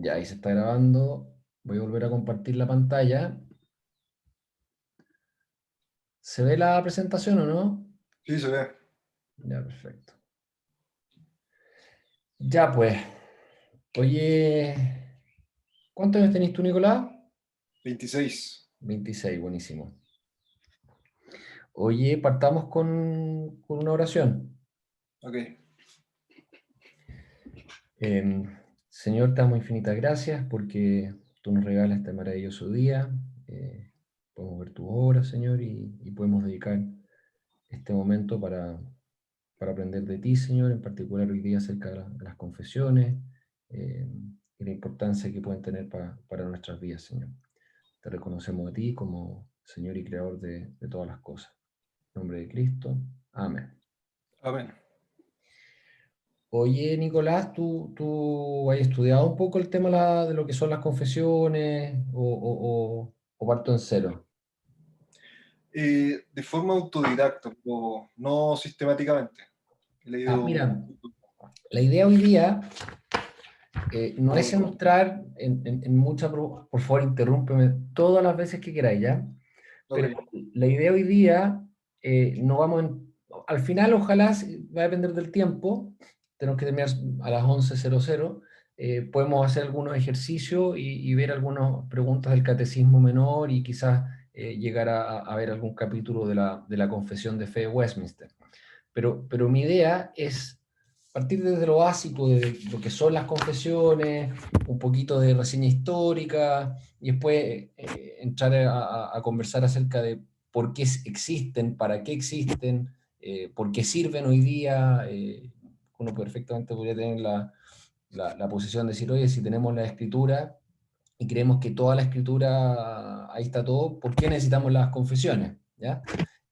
Ya, ahí se está grabando. Voy a volver a compartir la pantalla. ¿Se ve la presentación o no? Sí, se ve. Ya, perfecto. Ya, pues. Oye, ¿cuántos años tenés tú, Nicolás? 26. 26, buenísimo. Oye, partamos con una oración. Ok. Señor, te damos infinitas gracias porque tú nos regalas este maravilloso día. Eh, Podemos ver tus obras, Señor, y podemos dedicar este momento para aprender de ti, Señor, en particular hoy día acerca de las confesiones eh, y la importancia que pueden tener para nuestras vidas, Señor. Te reconocemos a ti como Señor y Creador de todas las cosas. En nombre de Cristo. Amén. Amén. Oye, Nicolás, ¿tú has estudiado un poco el tema de lo que son las confesiones o parto en cero? De forma autodidacta, o no sistemáticamente. He Ah, leído mira, la idea hoy día no es un- entrar en mucha... Por favor, interrúmpeme todas las veces que queráis, ¿ya? Pero Ok, la idea hoy día, no vamos al final, ojalá, va a depender del tiempo, tenemos que terminar a las 11:00, podemos hacer algunos ejercicios y ver algunas preguntas del catecismo menor y quizás llegar a ver algún capítulo de la Confesión de Fe de Westminster. Pero mi idea es partir desde lo básico de lo que son las confesiones, un poquito de reseña histórica, y después entrar a conversar acerca de por qué existen, para qué existen, por qué sirven hoy día. Uno perfectamente podría tener la posición de decir, oye, si tenemos la escritura y creemos que toda la escritura, ahí está todo, ¿por qué necesitamos las confesiones? ¿Ya?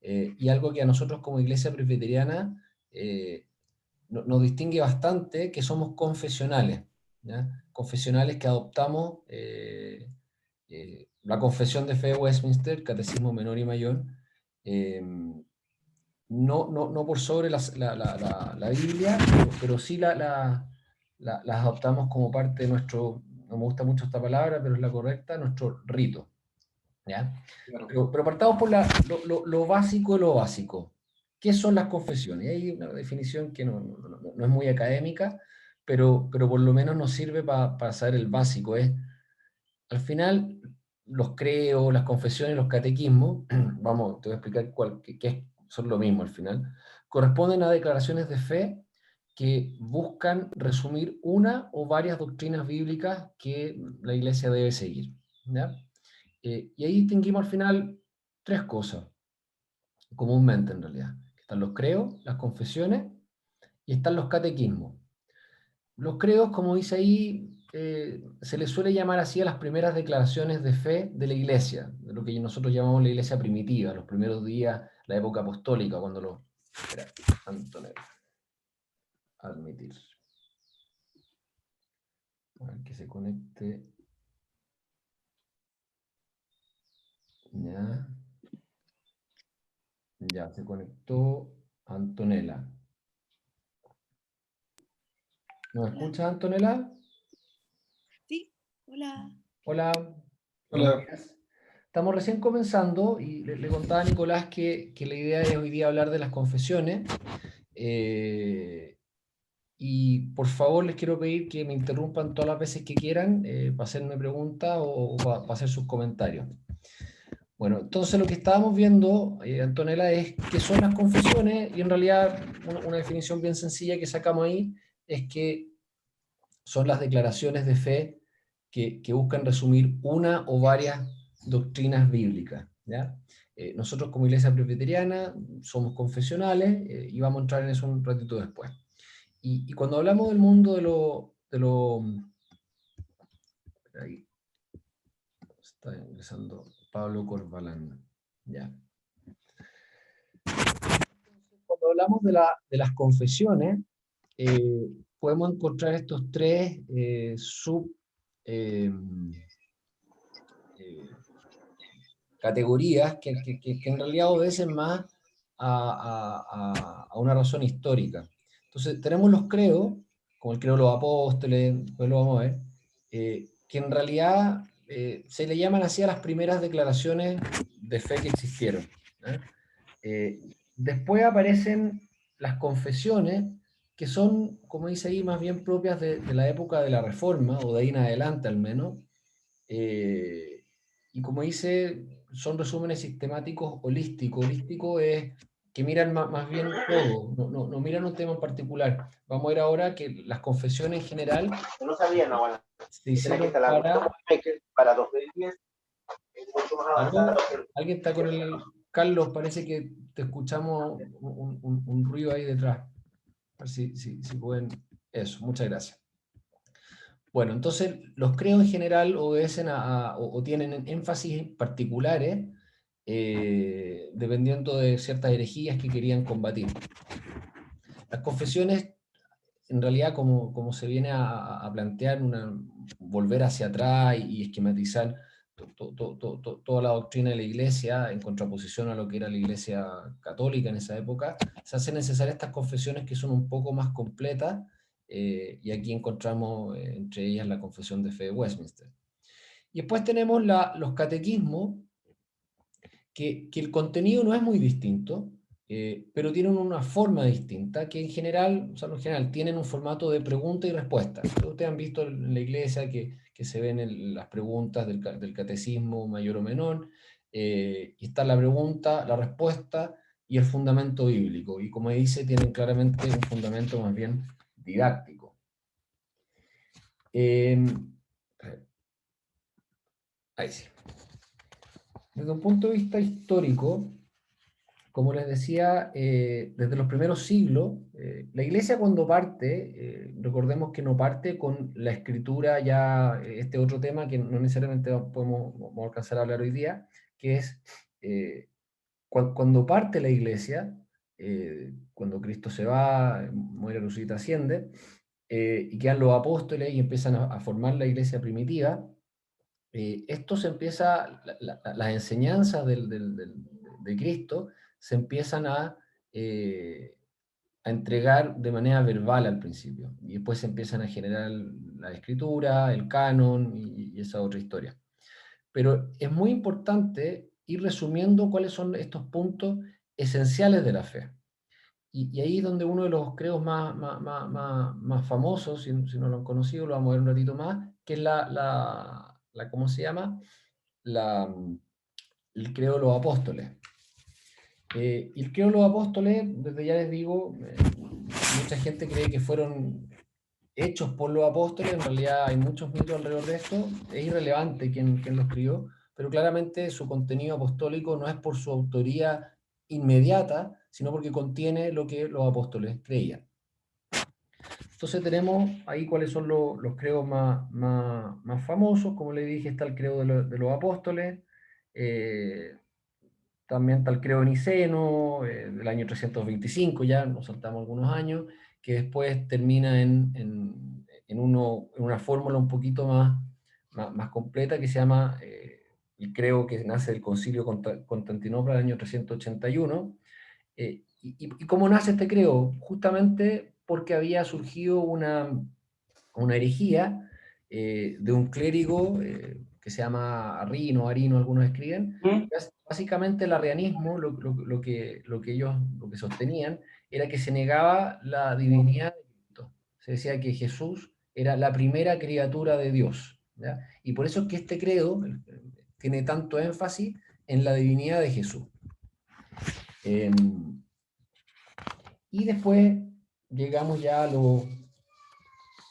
Y algo que a nosotros como iglesia presbiteriana nos distingue bastante, que somos confesionales, ¿ya? Confesionales que adoptamos la confesión de fe de Westminster, catecismo menor y mayor, eh, no por sobre la Biblia, pero sí las adoptamos como parte de nuestro, no me gusta mucho esta palabra, pero es la correcta, nuestro rito. ¿Ya? claro. Pero partamos por lo básico de lo básico. ¿Qué son las confesiones? Hay una definición que no es muy académica, pero por lo menos nos sirve para saber el básico. Al final, los creos, las confesiones, los catequismos, vamos, te voy a explicar son lo mismo al final, corresponden a declaraciones de fe que buscan resumir una o varias doctrinas bíblicas que la iglesia debe seguir. ¿Ya? Y ahí distinguimos al final tres cosas, comúnmente en realidad. Están los creos, las confesiones y están los catequismos. Los creos, como dice ahí, se les suele llamar así a las primeras declaraciones de fe de la iglesia, de lo que nosotros llamamos la iglesia primitiva, los primeros días, la época apostólica, cuando lo... Espera, Antonio, admitir. A ver que se conecte. Ya, ya se conectó Antonella. ¿Nos Hola, escucha, Antonella? sí, hola. Hola, buenos Hola. días. Estamos recién comenzando y le contaba a Nicolás que la idea es hoy día hablar de las confesiones. Y por favor les quiero pedir que me interrumpan todas las veces que quieran para hacerme preguntas o para hacer sus comentarios. Bueno, entonces lo que estábamos viendo, Antonella, es qué son las confesiones y en realidad una definición bien sencilla que sacamos ahí es que son las declaraciones de fe que buscan resumir una o varias doctrinas bíblicas. ¿Ya? Nosotros como iglesia presbiteriana somos confesionales y vamos a entrar en eso un ratito después. Y cuando hablamos del mundo ahí está ingresando Pablo Corbalán. ¿Ya? Cuando hablamos de las confesiones, podemos encontrar estos tres eh, eh, categorías que en realidad obedecen más a una razón histórica. Entonces, tenemos los credos, como el credo de los apóstoles, después lo vamos a ver, que en realidad se le llaman así a las primeras declaraciones de fe que existieron. Después aparecen las confesiones, que son, como dice ahí, más bien propias de la época de la Reforma, o de ahí en adelante al menos, y como dice, son resúmenes sistemáticos holísticos. Holístico es que miran más bien todo, no miran un tema en particular. Vamos a ver ahora que las confesiones en general No sabía, no, bueno. se hicieron para... Para 2010 es mucho más avanzado. ¿Aló? ¿Alguien está con el... Carlos, parece que te escuchamos un ruido ahí detrás. A ver si pueden... Eso, muchas gracias. Bueno, entonces los credos en general obedecen o tienen énfasis particulares dependiendo de ciertas herejías que querían combatir. Las confesiones, en realidad, como se viene a plantear, volver hacia atrás y esquematizar toda la doctrina de la Iglesia en contraposición a lo que era la Iglesia católica en esa época, se hacen necesarias estas confesiones que son un poco más completas, y aquí encontramos entre ellas la Confesión de Fe de Westminster. Y después tenemos los catequismos, que el contenido no es muy distinto, pero tienen una forma distinta, que en general, o sea, en general tienen un formato de pregunta y respuesta. Ustedes han visto en la iglesia que se ven las preguntas del catecismo mayor o menor, y está la pregunta, la respuesta y el fundamento bíblico. Y como dice, tienen claramente un fundamento más bien didáctico. Ahí sí. Desde un punto de vista histórico, como les decía, desde los primeros siglos, la iglesia cuando parte, recordemos que no parte con la escritura ya, este otro tema que no necesariamente vamos a alcanzar a hablar hoy día, que es cuando parte la iglesia, cuando Cristo se va, muere, resucita, asciende, y quedan los apóstoles y empiezan a formar la iglesia primitiva. Esto se empieza, las enseñanzas de Cristo se empiezan a entregar de manera verbal al principio, y después se empiezan a generar la escritura, el canon y esa otra historia. Pero es muy importante ir resumiendo cuáles son estos puntos esenciales de la fe. Y ahí es donde uno de los credos más famosos, si no lo han conocido, lo vamos a ver un ratito más, que es ¿cómo se llama? El credo de los apóstoles. Y el credo de los apóstoles, desde ya les digo, mucha gente cree que fueron hechos por los apóstoles, en realidad hay muchos mitos alrededor de esto, es irrelevante quién lo escribió, pero claramente su contenido apostólico no es por su autoría inmediata, sino porque contiene lo que los apóstoles creían. Entonces tenemos ahí cuáles son los credos más famosos. Como le dije, está el credo de los apóstoles, también está el credo niceno, del año 325, ya nos saltamos algunos años, que después termina en una fórmula un poquito más completa, que se llama el credo que nace del concilio Constantinopla del año 381. ¿Y cómo nace este credo? Justamente porque había surgido una herejía de un clérigo que se llama Arino, algunos escriben. Básicamente el arrianismo, lo que lo que sostenían, era que se negaba la divinidad de Cristo. Se decía que Jesús era la primera criatura de Dios, ¿ya? Y por eso es que este credo tiene tanto énfasis en la divinidad de Jesús. Y después llegamos ya a los...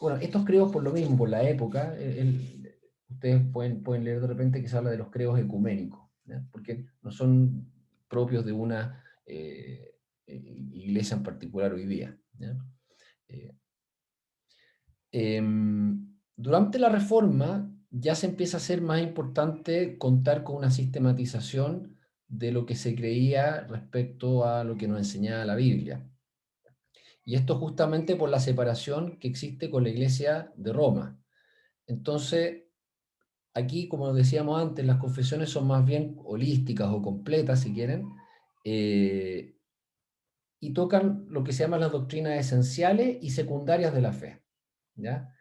Bueno, estos credos por lo mismo, por la época, ustedes pueden leer de repente que se habla de los credos ecuménicos, ¿ya? Porque no son propios de una iglesia en particular hoy día, ¿ya? Durante la Reforma ya se empieza a ser más importante contar con una sistematización de lo que se creía respecto a lo que nos enseñaba la Biblia. Y esto justamente por la separación que existe con la Iglesia de Roma. Entonces, aquí, como decíamos antes, las confesiones son más bien holísticas o completas, si quieren, y tocan lo que se llaman las doctrinas esenciales y secundarias de la fe, ¿ya?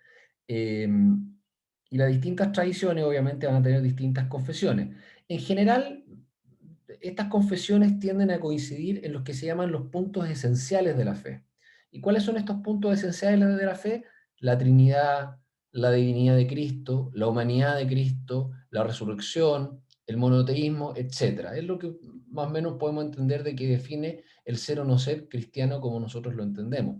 Y las distintas tradiciones obviamente van a tener distintas confesiones. En general, estas confesiones tienden a coincidir en los que se llaman los puntos esenciales de la fe. ¿Y cuáles son estos puntos esenciales de la fe? La Trinidad, la divinidad de Cristo, la humanidad de Cristo, la resurrección, el monoteísmo, etc. Es lo que más o menos podemos entender de que define el ser o no ser cristiano como nosotros lo entendemos.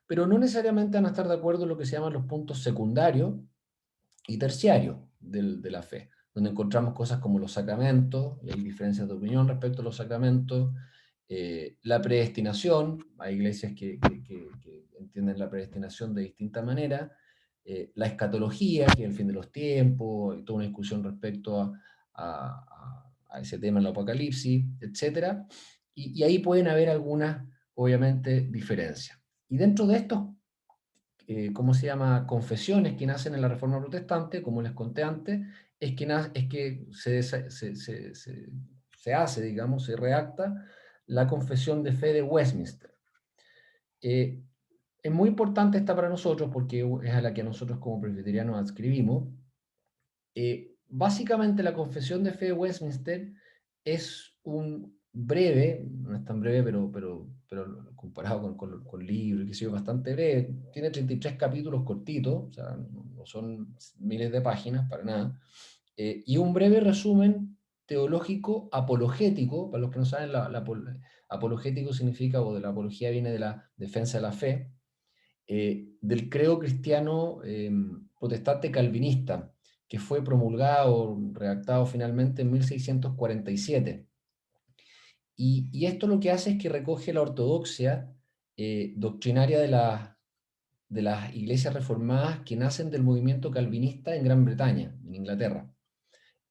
Pero no necesariamente van a estar de acuerdo en lo que se llaman los puntos secundarios y terciarios de la fe, donde encontramos cosas como los sacramentos, y hay diferencias de opinión respecto a los sacramentos, la predestinación, hay iglesias que entienden la predestinación de distinta manera, la escatología, que es el fin de los tiempos, y toda una discusión respecto a ese tema en el Apocalipsis, etc. Y ahí pueden haber algunas, obviamente, diferencias. Y dentro de estos, ¿cómo se llama?, confesiones que nacen en la Reforma Protestante, como les conté antes, es que se hace, digamos, se redacta la Confesión de Fe de Westminster. Es muy importante esta para nosotros porque es a la que nosotros como presbiterianos adscribimos. Básicamente la Confesión de Fe de Westminster es un breve, no es tan breve, pero comparado con libros, que sé bastante breve, tiene 33 capítulos cortitos, o sea, no son miles de páginas para nada, y un breve resumen teológico apologético. Para los que no saben, apologético significa, o de la apología viene de la defensa de la fe, del credo cristiano protestante calvinista, que fue promulgado, redactado finalmente en 1647. Y esto lo que hace es que recoge la ortodoxia doctrinaria de las iglesias reformadas que nacen del movimiento calvinista en Gran Bretaña, en Inglaterra.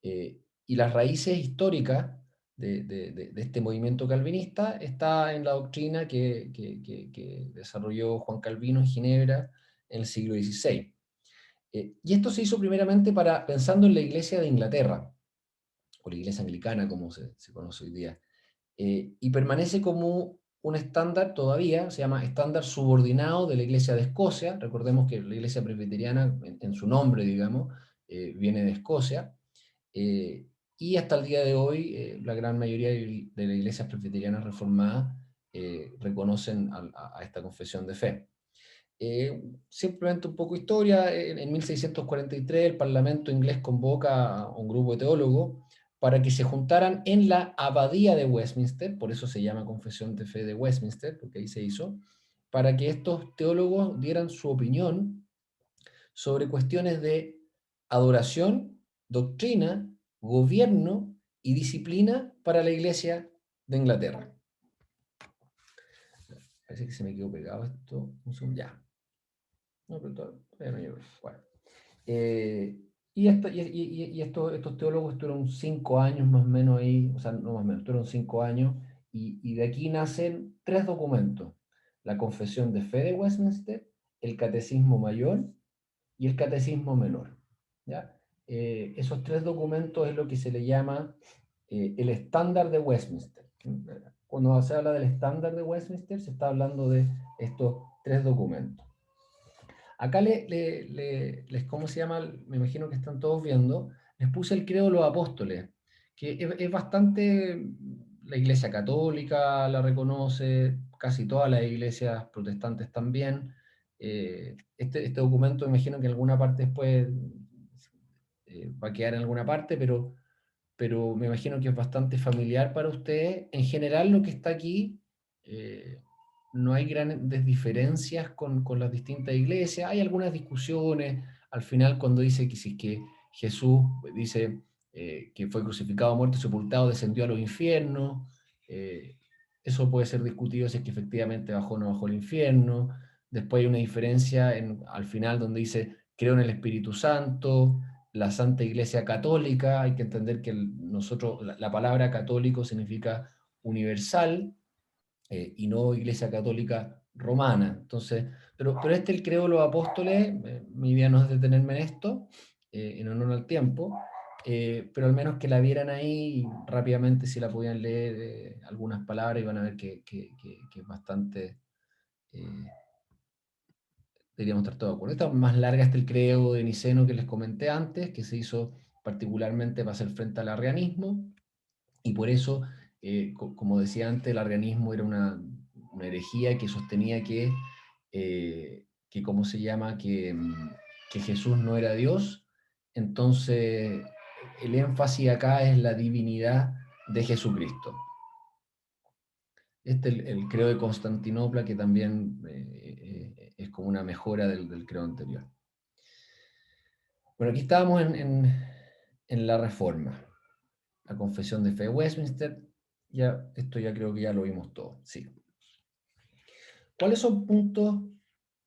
Y las raíces históricas de este movimiento calvinista está en la doctrina que desarrolló Juan Calvino en Ginebra en el siglo XVI. Y esto se hizo primeramente pensando en la iglesia de Inglaterra, o la iglesia anglicana como se conoce hoy día, y permanece como un estándar todavía, se llama estándar subordinado de la iglesia de Escocia. Recordemos que la iglesia presbiteriana, en su nombre, digamos, viene de Escocia, y hasta el día de hoy la gran mayoría de las iglesias presbiterianas reformadas reconocen a esta confesión de fe. Simplemente un poco de historia. En 1643 el Parlamento inglés convoca a un grupo de teólogos para que se juntaran en la Abadía de Westminster, por eso se llama Confesión de Fe de Westminster, porque ahí se hizo, para que estos teólogos dieran su opinión sobre cuestiones de adoración, doctrina, gobierno y disciplina para la Iglesia de Inglaterra. Parece que se me quedó pegado esto. Un segundo, ya. No, pero todavía no llegó. Bueno. Estos teólogos estuvieron 5 años más o menos ahí, o sea, no más o menos, estuvieron 5 años, y de aquí nacen 3 documentos: la Confesión de Fe de Westminster, el Catecismo Mayor y el Catecismo Menor. ¿Ya? Esos 3 documentos es lo que se le llama el estándar de Westminster. Cuando se habla del estándar de Westminster, se está hablando de estos 3 documentos. Acá ¿cómo se llama? Me imagino que están todos viendo, les puse el credo de los apóstoles, que es bastante, la Iglesia Católica la reconoce, casi todas las iglesias protestantes también. Este documento me imagino que en alguna parte después va a quedar en alguna parte, pero me imagino que es bastante familiar para ustedes. En general lo que está aquí, no hay grandes diferencias con las distintas iglesias. Hay algunas discusiones al final cuando dice que si que Jesús dice que fue crucificado, muerto y sepultado, descendió a los infiernos. Eso puede ser discutido si es que efectivamente bajó o no bajó al infierno. Después hay una diferencia al final donde dice creo en el Espíritu Santo, la Santa Iglesia Católica. Hay que entender que la palabra católico significa universal, y no Iglesia Católica Romana. Entonces, pero el credo de los apóstoles, mi idea no es detenerme en esto, en honor al tiempo, pero al menos que la vieran ahí y rápidamente, si la podían leer, algunas palabras, y van a ver que es bastante deberíamos estar todos de acuerdo. Esta es más larga, el credo de Niceno que les comenté antes, que se hizo particularmente para hacer frente al arrianismo, y por eso, como decía antes, el arrianismo era una herejía que sostenía que ¿cómo se llama?, que Jesús no era Dios. Entonces, el énfasis acá es la divinidad de Jesucristo. Este es el credo de Constantinopla, que también es como una mejora del credo anterior. Bueno, aquí estábamos en la Reforma, la Confesión de Fe de Westminster. Esto ya creo que ya lo vimos todo. Sí. ¿Cuáles son puntos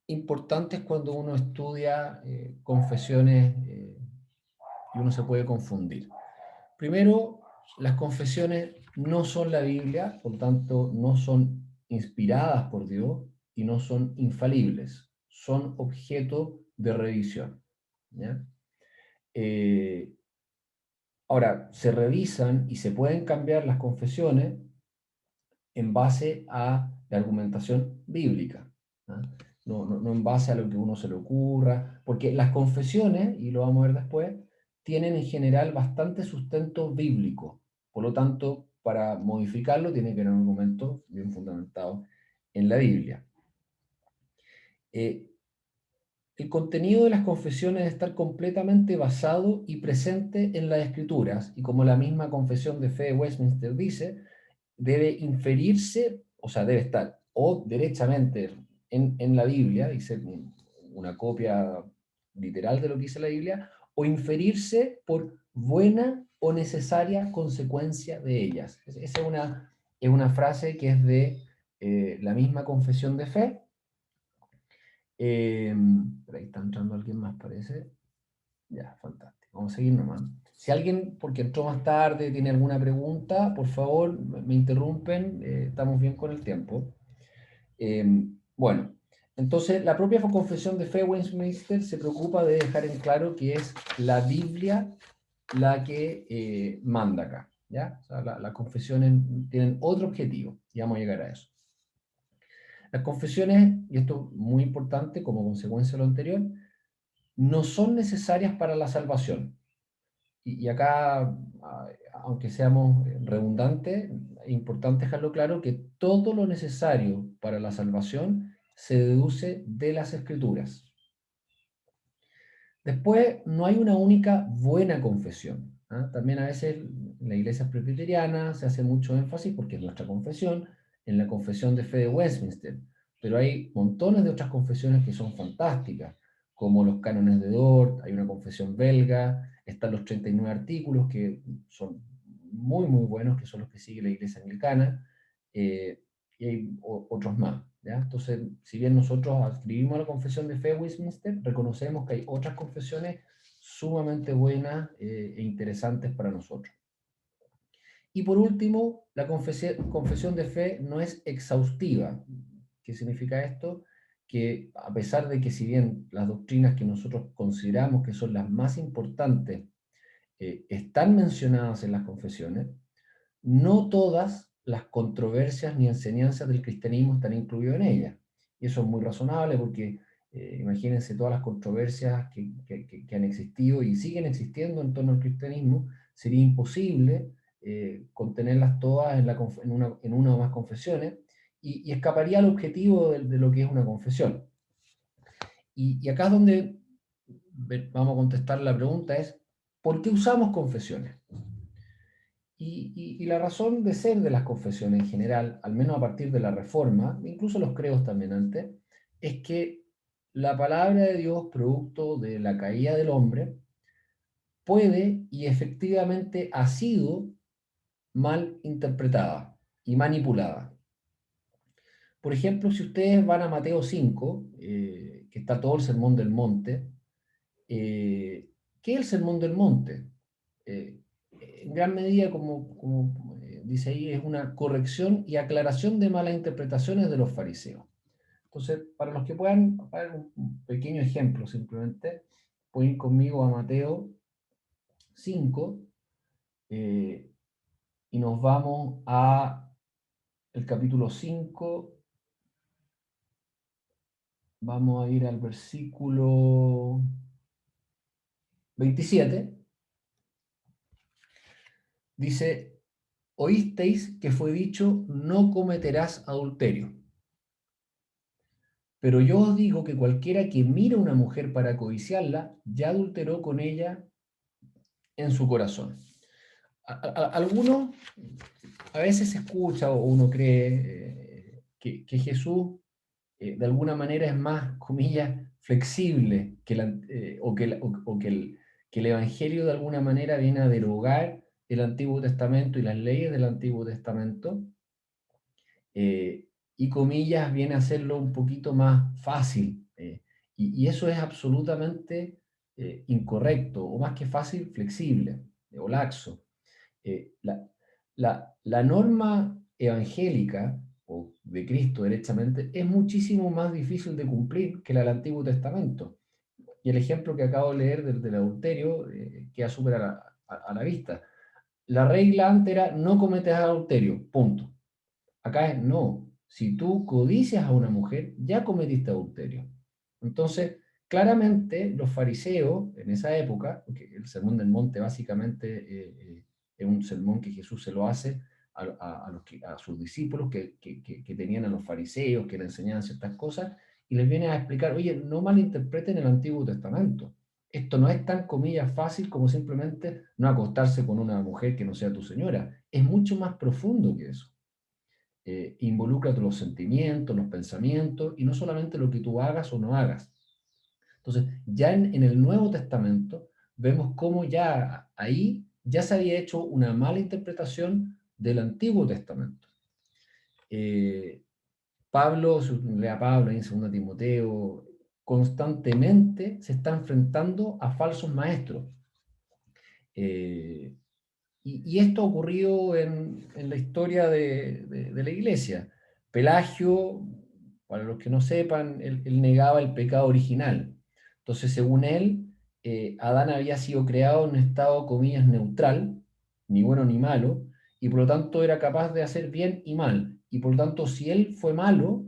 importantes cuando uno estudia confesiones y uno se puede confundir? Primero, las confesiones no son la Biblia, por tanto no son inspiradas por Dios y no son infalibles, son objeto de revisión, ¿ya? Ahora, se revisan y se pueden cambiar las confesiones en base a la argumentación bíblica, ¿no? No en base a lo que uno se le ocurra, porque las confesiones, y lo vamos a ver después, tienen en general bastante sustento bíblico. Por lo tanto, para modificarlo tiene que haber un argumento bien fundamentado en la Biblia. El contenido de las confesiones debe estar completamente basado y presente en las Escrituras, y como la misma Confesión de Fe de Westminster dice, debe inferirse, o sea, debe estar o derechamente en la Biblia, dice una copia literal de lo que dice la Biblia, o inferirse por buena o necesaria consecuencia de ellas. Esa es una frase que es de la misma Confesión de Fe. Por ahí está entrando alguien más, parece. Ya, fantástico. Vamos a seguir nomás. Si alguien, porque entró más tarde, tiene alguna pregunta, por favor, me interrumpen. Estamos bien con el tiempo. Bueno, entonces la propia Confesión de Fe Westminster se preocupa de dejar en claro que es la Biblia la que manda acá, ¿ya? O sea, las confesiones tienen otro objetivo, y vamos a llegar a eso. Las confesiones, y esto es muy importante como consecuencia de lo anterior, no son necesarias para la salvación. Y acá, aunque seamos redundantes, es importante dejarlo claro que todo lo necesario para la salvación se deduce de las Escrituras. Después, no hay una única buena confesión. También a veces en la iglesia presbiteriana se hace mucho énfasis, porque es nuestra confesión, en la Confesión de Fe de Westminster. Pero hay montones de otras confesiones que son fantásticas, como los cánones de Dort, hay una confesión belga, están los 39 artículos que son muy, muy buenos, que son los que sigue la iglesia anglicana, y hay otros más, ¿ya? Entonces, si bien nosotros adscribimos la Confesión de Fe de Westminster, reconocemos que hay otras confesiones sumamente buenas e interesantes para nosotros. Y por último, la confesión de fe no es exhaustiva. ¿Qué significa esto? Que a pesar de que si bien las doctrinas que nosotros consideramos que son las más importantes están mencionadas en las confesiones, no todas las controversias ni enseñanzas del cristianismo están incluidas en ellas. Y eso es muy razonable porque imagínense todas las controversias que han existido y siguen existiendo en torno al cristianismo, sería imposible contenerlas todas en una o más confesiones, y escaparía al objetivo de lo que es una confesión. Y acá es donde vamos a contestar la pregunta es, ¿por qué usamos confesiones? Y la razón de ser de las confesiones en general, al menos a partir de la Reforma, incluso los credos también antes, es que la palabra de Dios, producto de la caída del hombre, puede y efectivamente ha sido mal interpretada y manipulada. Por ejemplo, si ustedes van a Mateo 5, que está todo el Sermón del Monte, ¿qué es el Sermón del Monte? En gran medida, como dice ahí, es una corrección y aclaración de malas interpretaciones de los fariseos. Entonces, para los que puedan, para un pequeño ejemplo simplemente, pueden ir conmigo a Mateo 5 y nos vamos a el capítulo 5, Vamos a ir al versículo 27. Dice, oísteis que fue dicho, no cometerás adulterio. Pero yo os digo que cualquiera que mira a una mujer para codiciarla, ya adulteró con ella en su corazón. Algunos, a veces se escucha o uno cree que Jesús de alguna manera es más, comillas, flexible que el Evangelio de alguna manera viene a derogar el Antiguo Testamento y las leyes del Antiguo Testamento, eh, y comillas viene a hacerlo un poquito más fácil. Y eso es absolutamente incorrecto, o más que fácil, flexible o laxo. La norma evangélica o de Cristo derechamente es muchísimo más difícil de cumplir que la del Antiguo Testamento. Y el ejemplo que acabo de leer del adulterio queda súper a la vista. La regla antes era no cometes adulterio, punto. Acá es no. Si tú codicias a una mujer, ya cometiste adulterio. Entonces, claramente los fariseos en esa época, porque el sermón del monte básicamente es un sermón que Jesús se lo hace a sus discípulos que tenían a los fariseos, que le enseñaban ciertas cosas, y les viene a explicar, oye, no malinterpreten el Antiguo Testamento. Esto no es tan, comillas, fácil como simplemente no acostarse con una mujer que no sea tu señora. Es mucho más profundo que eso. Involucra los sentimientos, los pensamientos, y no solamente lo que tú hagas o no hagas. Entonces, ya en el Nuevo Testamento vemos cómo ya ahí ya se había hecho una mala interpretación del Antiguo Testamento. Pablo, si usted lee a Pablo en 2 Timoteo, constantemente se está enfrentando a falsos maestros. Y esto ha ocurrido en la historia de la iglesia. Pelagio, para los que no sepan, él negaba el pecado original. Entonces, según él, Adán había sido creado en un estado, comillas, neutral, ni bueno ni malo, y por lo tanto era capaz de hacer bien y mal. Y por lo tanto, si él fue malo,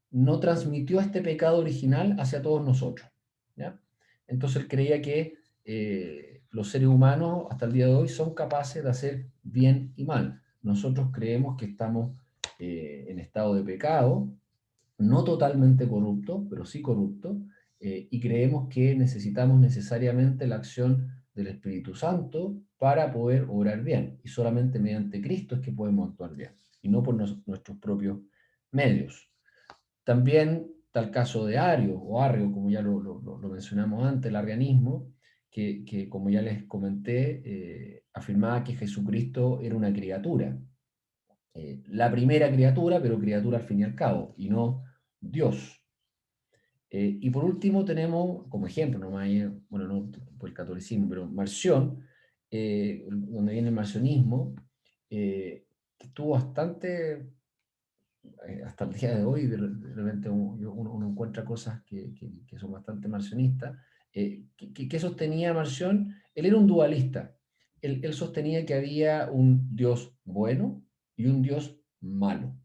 no transmitió este pecado original hacia todos nosotros. ¿Ya? Entonces él creía que los seres humanos hasta el día de hoy son capaces de hacer bien y mal. Nosotros creemos que estamos en estado de pecado, no totalmente corrupto, pero sí corrupto, y creemos que necesitamos necesariamente la acción del Espíritu Santo para poder obrar bien, y solamente mediante Cristo es que podemos actuar bien, y no por nuestros propios medios. También está el caso de Ario, o Arrio, como ya lo mencionamos antes, el arrianismo, que como ya les comenté, afirmaba que Jesucristo era una criatura. La primera criatura, pero criatura al fin y al cabo, y no Dios. Y por último tenemos, como ejemplo, nomás, bueno, no por el catolicismo, pero Marción, donde viene el marcionismo, que estuvo bastante hasta el día de hoy, de repente uno encuentra cosas que son bastante marcionistas. ¿Qué sostenía Marción? Él era un dualista. Él sostenía que había un Dios bueno y un Dios malo.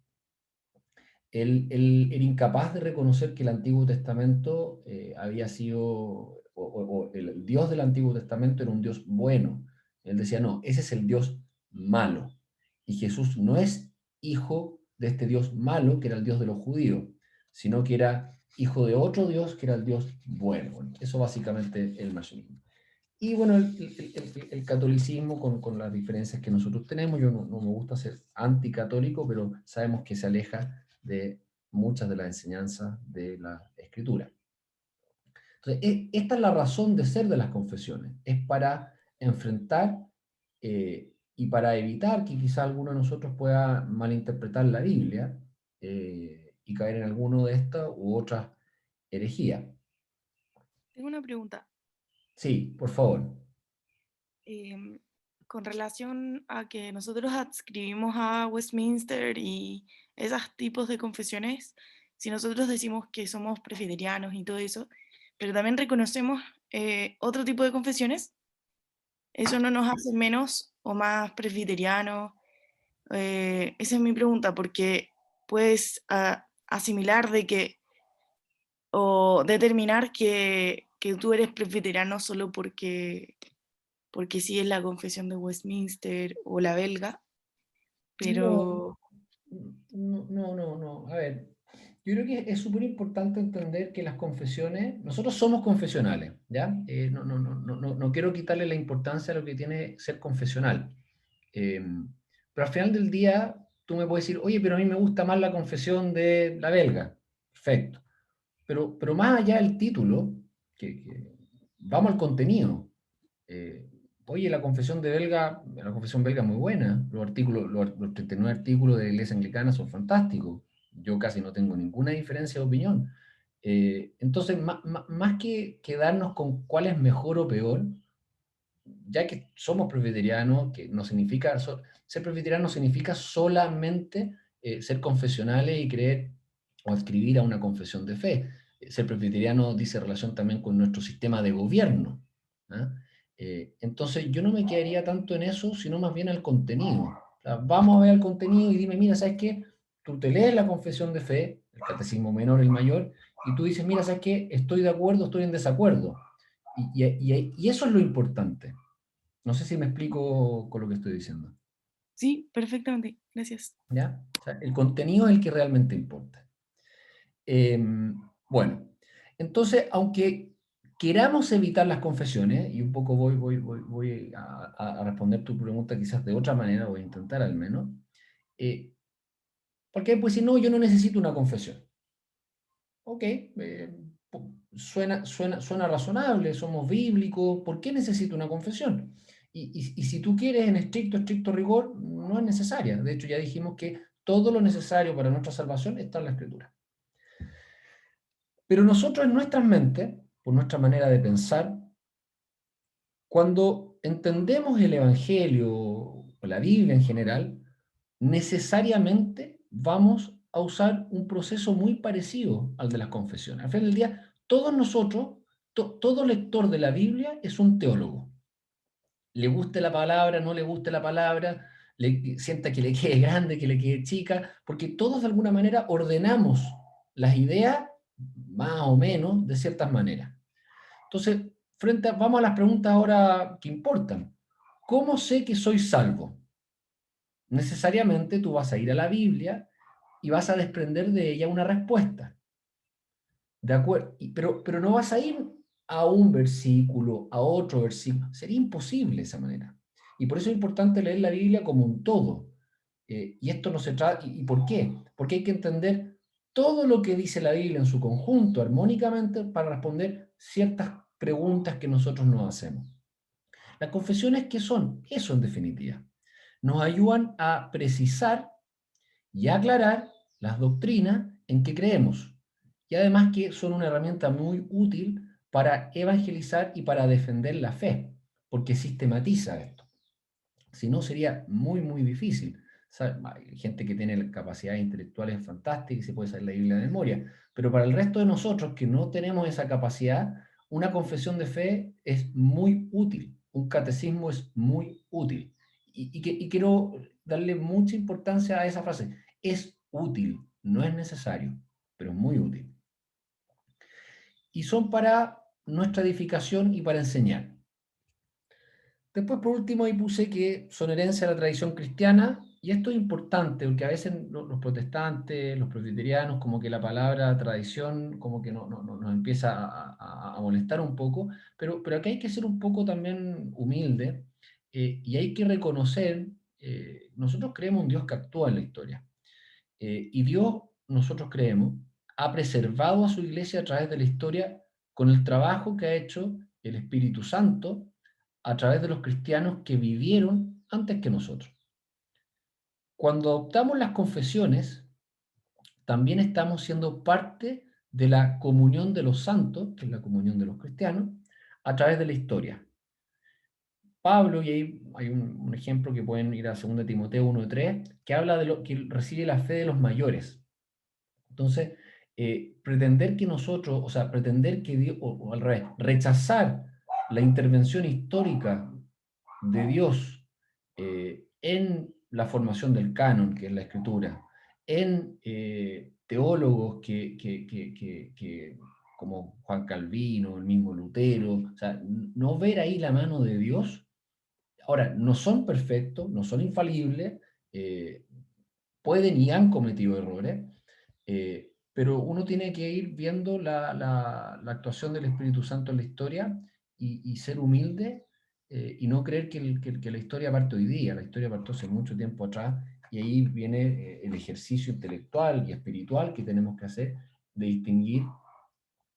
Él era incapaz de reconocer que el Antiguo Testamento había sido, o el Dios del Antiguo Testamento era un Dios bueno. Él decía, no, ese es el Dios malo. Y Jesús no es hijo de este Dios malo, que era el Dios de los judíos, sino que era hijo de otro Dios, que era el Dios bueno. Bueno, eso básicamente el marcionismo. Y bueno, el catolicismo con las diferencias que nosotros tenemos, yo no me gusta ser anticatólico, pero sabemos que se aleja de muchas de las enseñanzas de la Escritura. Entonces, esta es la razón de ser de las confesiones, es para enfrentar y para evitar que quizá alguno de nosotros pueda malinterpretar la Biblia y caer en alguno de estas u otras herejías. Tengo una pregunta. Sí, por favor. Con relación a que nosotros adscribimos a Westminster y esos tipos de confesiones, si nosotros decimos que somos presbiterianos y todo eso, pero también reconocemos otro tipo de confesiones, ¿eso no nos hace menos o más presbiterianos? Esa es mi pregunta, porque puedes asimilar de que o determinar que tú eres presbiteriano solo porque sigues la confesión de Westminster o la belga, pero No. A ver, yo creo que es súper importante entender que las confesiones, nosotros somos confesionales, ¿ya? No quiero quitarle la importancia a lo que tiene ser confesional. Pero al final del día, tú me puedes decir, oye, pero a mí me gusta más la confesión de la belga. Perfecto. Pero más allá del título, vamos al contenido. Oye, la confesión belga es muy buena. Los 39 artículos de la Iglesia Anglicana son fantásticos. Yo casi no tengo ninguna diferencia de opinión. Entonces, más que quedarnos con cuál es mejor o peor, ya que somos presbiterianos, que no significa, ser presbiteriano significa solamente ser confesionales y creer o adscribir a una confesión de fe. Ser presbiteriano dice relación también con nuestro sistema de gobierno. ¿Ah? Entonces yo no me quedaría tanto en eso, sino más bien al contenido. O sea, vamos a ver el contenido y dime, mira, ¿sabes qué? Tú te lees la confesión de fe, el catecismo menor, el mayor, y tú dices, mira, ¿sabes qué? Estoy de acuerdo, estoy en desacuerdo. Y eso es lo importante. No sé si me explico con lo que estoy diciendo. sí, perfectamente, gracias. ¿Ya? O sea, el contenido es el que realmente importa. Bueno, entonces, aunque queramos evitar las confesiones, y un poco voy a responder tu pregunta quizás de otra manera, voy a intentar al menos, porque pues si no, yo no necesito una confesión. Ok, suena razonable, somos bíblicos, ¿por qué necesito una confesión? Y si tú quieres en estricto rigor, no es necesaria. De hecho, ya dijimos que todo lo necesario para nuestra salvación está en la Escritura. Pero nosotros en nuestras mentes, por nuestra manera de pensar, cuando entendemos el Evangelio o la Biblia en general, necesariamente vamos a usar un proceso muy parecido al de las confesiones. Al final del día, todos nosotros, todo lector de la Biblia es un teólogo. Le guste la palabra, no le guste la palabra, sienta que le quede grande, que le quede chica, porque todos de alguna manera ordenamos las ideas, más o menos, de ciertas maneras. Entonces, vamos a las preguntas ahora que importan. ¿Cómo sé que soy salvo? Necesariamente tú vas a ir a la Biblia y vas a desprender de ella una respuesta. ¿De acuerdo? Pero no vas a ir a un versículo, a otro versículo. Sería imposible de esa manera. Y por eso es importante leer la Biblia como un todo. Y esto no se trata. ¿Y por qué? Porque hay que entender todo lo que dice la Biblia en su conjunto, armónicamente, para responder ciertas preguntas que nosotros nos hacemos. Las confesiones, ¿qué son? Eso en definitiva. Nos ayudan a precisar y aclarar las doctrinas en que creemos. Y además que son una herramienta muy útil para evangelizar y para defender la fe, porque sistematiza esto. Si no, sería muy difícil. Hay gente que tiene capacidades intelectuales fantásticas y se puede saber la Biblia de memoria, pero para el resto de nosotros que no tenemos esa capacidad, una confesión de fe es muy útil, un catecismo es muy útil. Y quiero darle mucha importancia a esa frase. Es útil, no es necesario, pero es muy útil. Y son para nuestra edificación y para enseñar. Después, por último, ahí puse que son herencia de la tradición cristiana, y esto es importante, porque a veces los protestantes, los presbiterianos, como que la palabra tradición, como que nos empieza a molestar un poco, pero aquí hay que ser un poco también humilde, y hay que reconocer, nosotros creemos un Dios que actúa en la historia, y Dios, nosotros creemos, ha preservado a su iglesia a través de la historia con el trabajo que ha hecho el Espíritu Santo a través de los cristianos que vivieron antes que nosotros. Cuando adoptamos las confesiones, también estamos siendo parte de la comunión de los santos, que es la comunión de los cristianos, a través de la historia. Pablo, y ahí hay un ejemplo que pueden ir a 2 Timoteo 1:3, que habla de lo que recibe la fe de los mayores. Entonces, pretender que nosotros, o sea, pretender que Dios, o al revés, rechazar la intervención histórica de Dios en la formación del canon, que es la escritura, en teólogos que como Juan Calvino, el mismo Lutero, o sea, no ver ahí la mano de Dios. Ahora, no son perfectos, no son infalibles, pueden y han cometido errores, pero uno tiene que ir viendo la actuación del Espíritu Santo en la historia y ser humilde, y no creer que la historia parte hoy día. La historia partió hace mucho tiempo atrás, y ahí viene el ejercicio intelectual y espiritual que tenemos que hacer de distinguir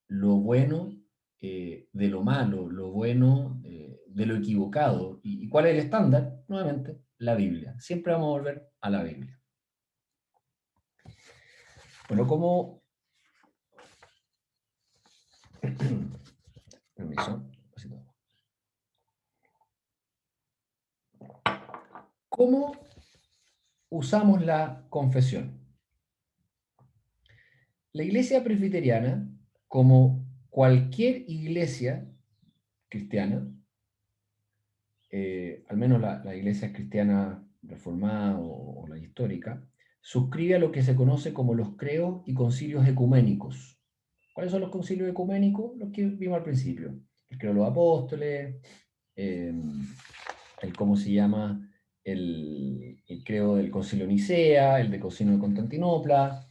lo bueno de lo malo, lo bueno de lo equivocado. ¿Y cuál es el estándar? Nuevamente, la Biblia. Siempre vamos a volver a la Biblia. Bueno, como... Permiso. ¿Cómo usamos la confesión? La iglesia presbiteriana, como cualquier iglesia cristiana, al menos la iglesia cristiana reformada o la histórica, suscribe a lo que se conoce como los credos y concilios ecuménicos. ¿Cuáles son los concilios ecuménicos? Los que vimos al principio. El credo de los apóstoles, ¿cómo se llama? El credo del concilio de Nicea, el de concilio de Constantinopla,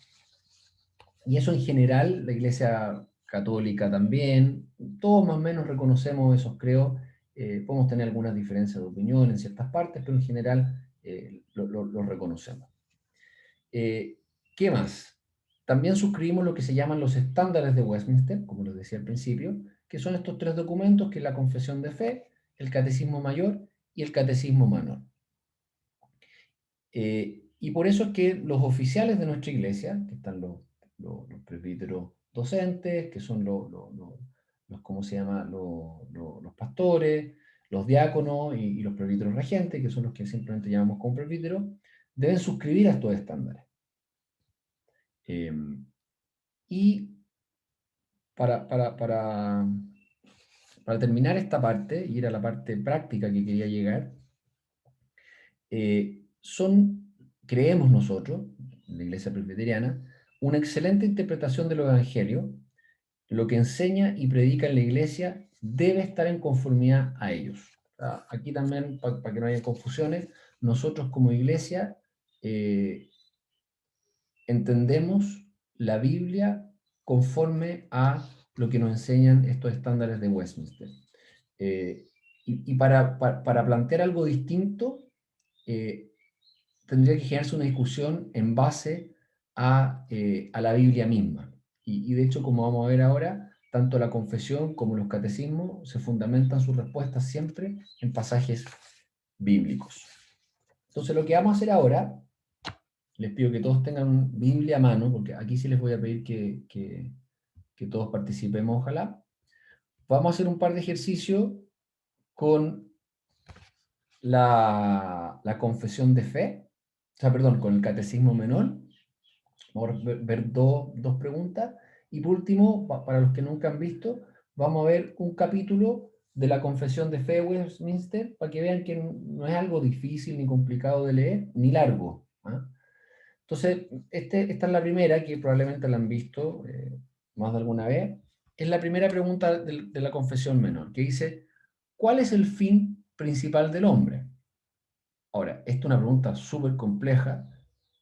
y eso en general, la iglesia católica también, todos más o menos reconocemos esos credos. Podemos tener algunas diferencias de opinión en ciertas partes, pero en general lo reconocemos. ¿Qué más? También suscribimos lo que se llaman los estándares de Westminster, como les decía al principio, que son estos tres documentos, que es la Confesión de Fe, el Catecismo Mayor y el Catecismo Menor. Y por eso es que los oficiales de nuestra iglesia, que están los presbíteros docentes, que son ¿cómo se llama? Los pastores, los diáconos y los presbíteros regentes, que son los que simplemente llamamos como presbíteros, deben suscribir a estos estándares. Y para terminar esta parte, y ir a la parte práctica que quería llegar, creemos nosotros, en la iglesia presbiteriana, una excelente interpretación de los evangelios. Lo que enseña y predica en la iglesia debe estar en conformidad a ellos. Aquí también, para que no haya confusiones, nosotros como iglesia entendemos la Biblia conforme a lo que nos enseñan estos estándares de Westminster. Y para plantear algo distinto, tendría que generarse una discusión en base a la Biblia misma. Y de hecho, como vamos a ver ahora, tanto la confesión como los catecismos se fundamentan sus respuestas siempre en pasajes bíblicos. Entonces, lo que vamos a hacer ahora, les pido que todos tengan Biblia a mano, porque aquí sí les voy a pedir que todos participemos, ojalá. Vamos a hacer un par de ejercicios con la confesión de fe, con el catecismo menor. Vamos a ver dos preguntas. Y por último, para los que nunca han visto, vamos a ver un capítulo de la Confesión de Fe de Westminster, para que vean que no es algo difícil ni complicado de leer, ni largo. Entonces, esta es la primera, que probablemente la han visto más de alguna vez. Es la primera pregunta de la Confesión Menor, que dice: ¿cuál es el fin principal del hombre? Ahora, esta es una pregunta súper compleja,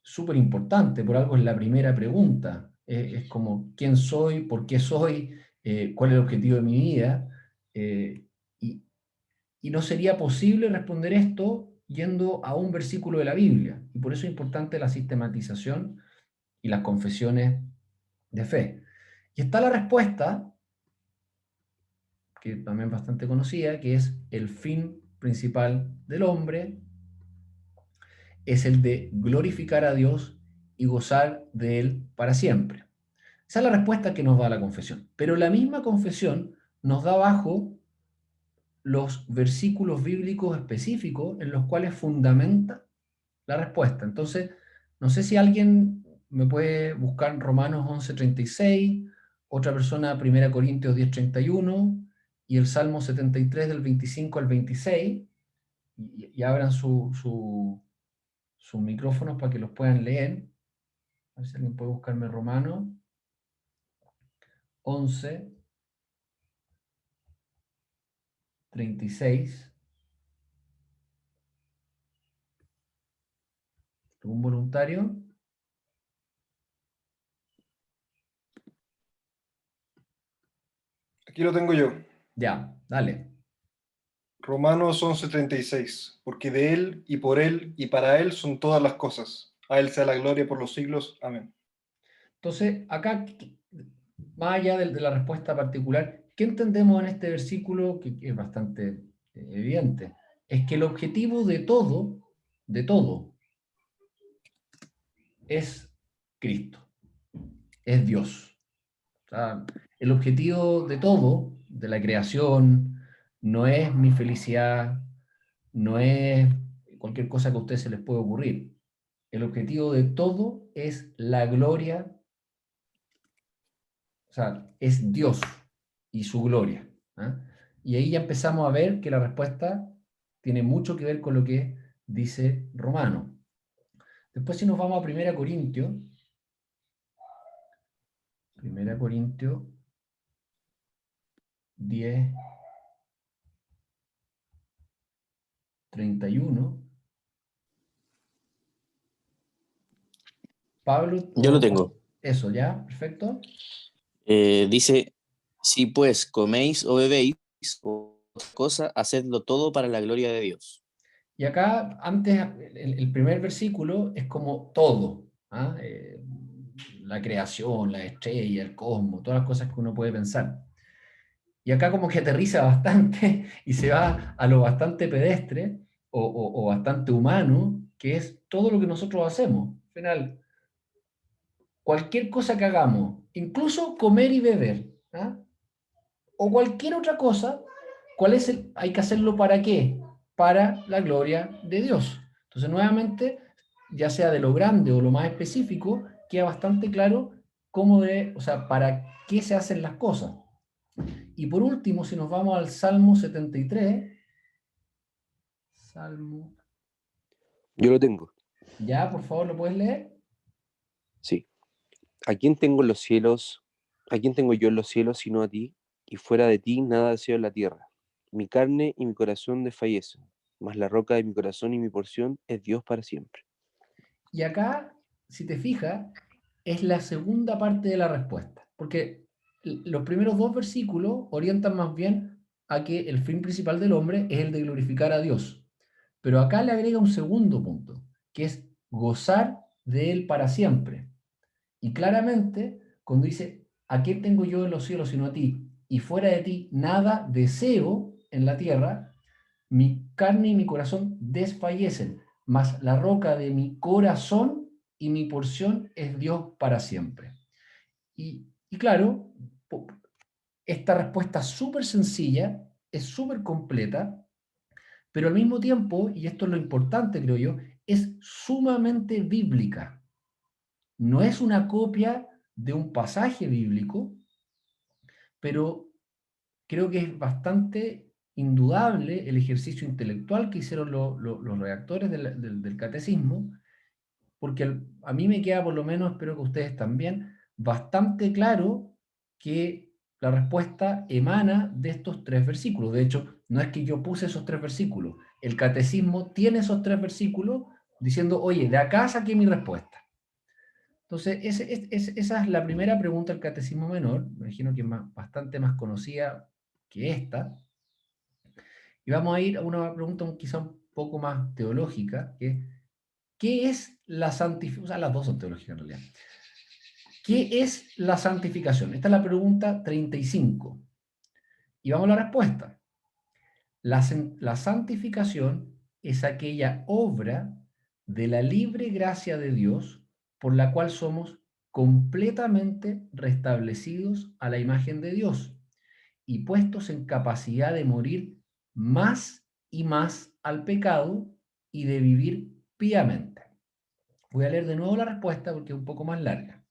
súper importante, por algo es la primera pregunta. Es como, ¿quién soy? ¿Por qué soy? ¿Cuál es el objetivo de mi vida? Y no sería posible responder esto yendo a un versículo de la Biblia. Y por eso es importante la sistematización y las confesiones de fe. Y está la respuesta, que también es bastante conocida, que es: el fin principal del hombre es el de glorificar a Dios y gozar de Él para siempre. Esa es la respuesta que nos da la confesión. Pero la misma confesión nos da abajo los versículos bíblicos específicos en los cuales fundamenta la respuesta. Entonces, no sé si alguien me puede buscar Romanos 11:36, otra persona 1 Corintios 10:31 y el Salmo 73 del 25 al 26, y abran sus micrófonos para que los puedan leer. A ver si alguien puede buscarme Romano 11:36. ¿Algún voluntario? Aquí lo tengo yo. Ya, dale. Romanos 11:36. Porque de Él, y por Él, y para Él son todas las cosas. A Él sea la gloria por los siglos. Amén. Entonces, acá, más allá de la respuesta particular, ¿qué entendemos en este versículo que es bastante evidente? Es que el objetivo de todo, es Cristo, es Dios. O sea, el objetivo de todo, de la creación, no es mi felicidad, no es cualquier cosa que a ustedes se les pueda ocurrir. El objetivo de todo es la gloria, o sea, es Dios y su gloria. ¿Ah? Y ahí ya empezamos a ver que la respuesta tiene mucho que ver con lo que dice Romano. Después si nos vamos a 1 Corintios, 1 Corintios 10, 31. Pablo, Yo lo tengo. eso, ¿ya? Perfecto. Dice, si pues coméis o bebéis o otra cosa, hacedlo todo para la gloria de Dios. Y acá, antes, el primer versículo es como todo. ¿Ah? La creación, la estrella, el cosmos, todas las cosas que uno puede pensar. Y acá como que aterriza bastante y se va a lo bastante pedestre o bastante humano, que es todo lo que nosotros hacemos. Al final, cualquier cosa que hagamos, incluso comer y beber, ¿ah? O cualquier otra cosa, hay que hacerlo para qué? Para la gloria de Dios. Entonces, nuevamente, ya sea de lo grande o lo más específico, queda bastante claro o sea, para qué se hacen las cosas. Y por último, si nos vamos al Salmo 73, Salmo, Yo lo tengo, ya, por favor, ¿lo puedes leer? sí. ¿A quién tengo en los cielos? ¿A quién tengo yo en los cielos sino a ti? Y fuera de ti nada deseo en la tierra. Mi carne y mi corazón desfallecen, mas la roca de mi corazón y mi porción es Dios para siempre. Y acá, si te fijas, es la segunda parte de la respuesta, porque los primeros dos versículos orientan más bien a que el fin principal del hombre es el de glorificar a Dios. Pero acá le agrega un segundo punto, que es gozar de Él para siempre. Y claramente, cuando dice, ¿a quién tengo yo en los cielos sino a ti? Y fuera de ti nada deseo en la tierra, mi carne y mi corazón desfallecen, mas la roca de mi corazón y mi porción es Dios para siempre. Y claro, esta respuesta súper sencilla, es súper completa, pero al mismo tiempo, y esto es lo importante creo yo, es sumamente bíblica. No es una copia de un pasaje bíblico, pero creo que es bastante indudable el ejercicio intelectual que hicieron los redactores del catecismo, porque a mí me queda, por lo menos, espero que ustedes también, bastante claro que la respuesta emana de estos tres versículos. De hecho, no es que yo puse esos tres versículos, el catecismo tiene esos tres versículos diciendo, oye, de acá saqué mi respuesta. Entonces, esa es la primera pregunta del catecismo menor, me imagino que es bastante más conocida que esta. Y vamos a ir a una pregunta quizá un poco más teológica, que es, ¿qué es la santificación? O sea, las dos son teológicas en realidad. ¿Qué es la santificación? Esta es la pregunta 35. Y vamos a la respuesta. La santificación es aquella obra de la libre gracia de Dios por la cual somos completamente restablecidos a la imagen de Dios y puestos en capacidad de morir más y más al pecado y de vivir piamente. Voy a leer de nuevo la respuesta porque es un poco más larga.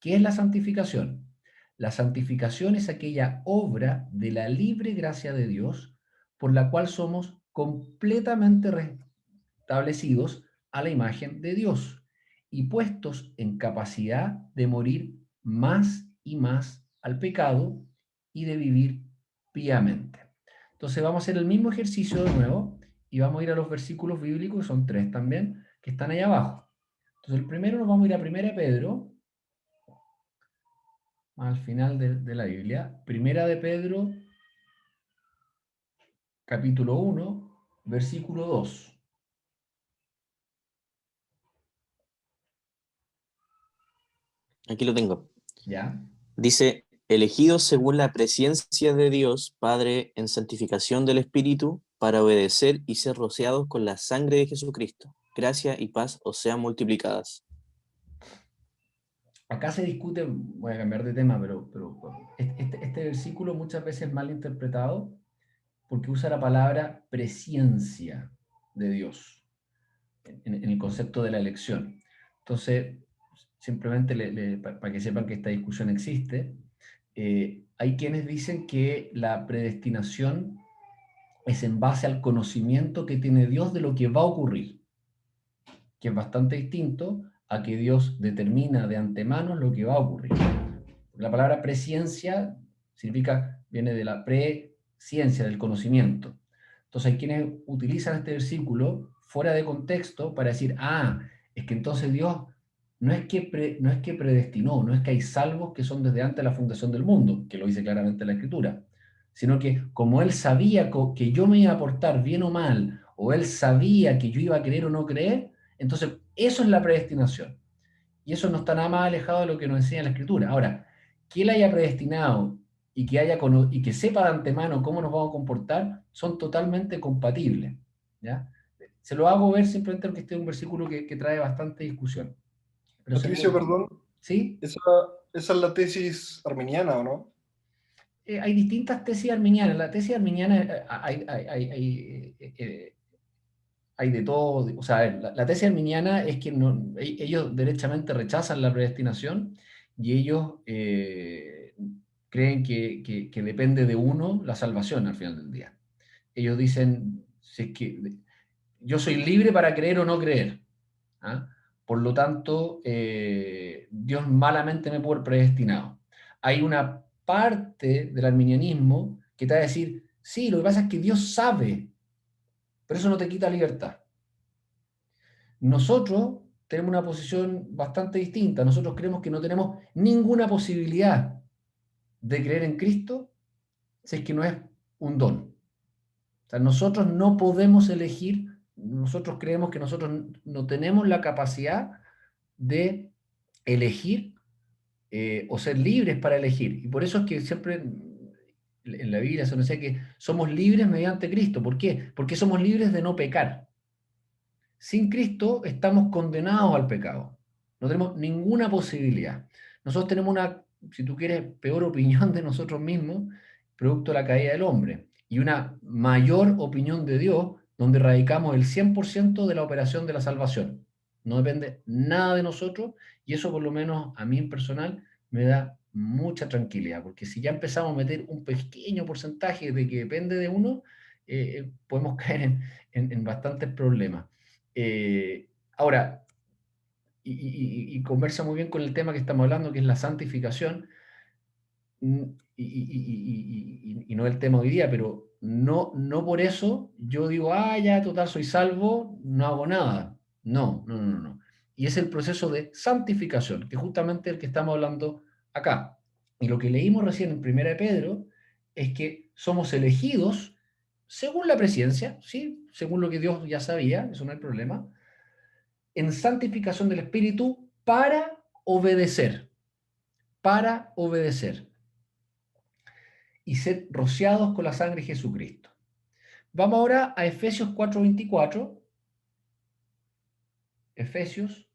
¿Qué es la santificación? La santificación es aquella obra de la libre gracia de Dios por la cual somos completamente restablecidos a la imagen de Dios y puestos en capacidad de morir más y más al pecado y de vivir piamente. Entonces vamos a hacer el mismo ejercicio de nuevo y vamos a ir a los versículos bíblicos, son 3 también, que están ahí abajo. Entonces el primero nos vamos a ir a 1 Pedro, al final de la Biblia. 1 de Pedro, capítulo 1, versículo 2. Aquí lo tengo. ¿Ya? Dice, elegidos según la presencia de Dios, Padre, en santificación del Espíritu, para obedecer y ser rociados con la sangre de Jesucristo. Gracia y paz os sean multiplicadas. Acá se discute, voy a cambiar de tema, pero este versículo muchas veces es mal interpretado porque usa la palabra presencia de Dios en el concepto de la elección. Entonces, simplemente para que sepan que esta discusión existe, hay quienes dicen que la predestinación es en base al conocimiento que tiene Dios de lo que va a ocurrir, que es bastante distinto a que Dios determina de antemano lo que va a ocurrir. La palabra presciencia significa, viene de la presciencia, del conocimiento. Entonces hay quienes utilizan este versículo fuera de contexto para decir, es que entonces Dios no es que predestinó, no es que hay salvos que son desde antes de la fundación del mundo, que lo dice claramente la Escritura, sino que como Él sabía que yo me iba a portar bien o mal, o Él sabía que yo iba a creer o no creer, entonces eso es la predestinación. Y eso no está nada más alejado de lo que nos enseña la Escritura. Ahora, que Él haya predestinado y y que sepa de antemano cómo nos vamos a comportar, son totalmente compatibles. ¿Ya? Se lo hago ver simplemente porque este es un versículo que trae bastante discusión. Pero Patricio, perdón, ¿sí? esa es la tesis arminiana, ¿o no? Hay distintas tesis arminianas. La tesis arminiana hay de todo. O sea, a ver, la tesis arminiana es que ellos derechamente rechazan la predestinación y ellos creen que depende de uno la salvación al final del día. Ellos dicen, si es que yo soy libre para creer o no creer. ¿Ah? Por lo tanto, Dios malamente me puede haber predestinado. Hay una parte del arminianismo que te va a decir, sí, lo que pasa es que Dios sabe, pero eso no te quita libertad. Nosotros tenemos una posición bastante distinta. Nosotros creemos que no tenemos ninguna posibilidad de creer en Cristo si es que no es un don. O sea, nosotros no podemos elegir, nosotros creemos que nosotros no tenemos la capacidad de elegir o ser libres para elegir. Y por eso es que siempre en la Biblia se nos dice que somos libres mediante Cristo. ¿Por qué? Porque somos libres de no pecar. Sin Cristo estamos condenados al pecado. No tenemos ninguna posibilidad. Nosotros tenemos una, si tú quieres, peor opinión de nosotros mismos, producto de la caída del hombre, y una mayor opinión de Dios, donde radicamos el 100% de la operación de la salvación. No depende nada de nosotros, y eso por lo menos a mí en personal me da mucha tranquilidad, porque si ya empezamos a meter un pequeño porcentaje de que depende de uno, podemos caer en bastantes problemas. Ahora, y conversa muy bien con el tema que estamos hablando, que es la santificación, y no el tema hoy día, pero no por eso yo digo, ya, total, soy salvo, no hago nada. No, no, no, no. Y es el proceso de santificación, que es justamente el que estamos hablando acá. Y lo que leímos recién en 1 de Pedro es que somos elegidos según la presencia, ¿sí? Según lo que Dios ya sabía, eso no hay problema, en santificación del Espíritu para obedecer, y ser rociados con la sangre de Jesucristo. Vamos ahora a Efesios 4:24. Efesios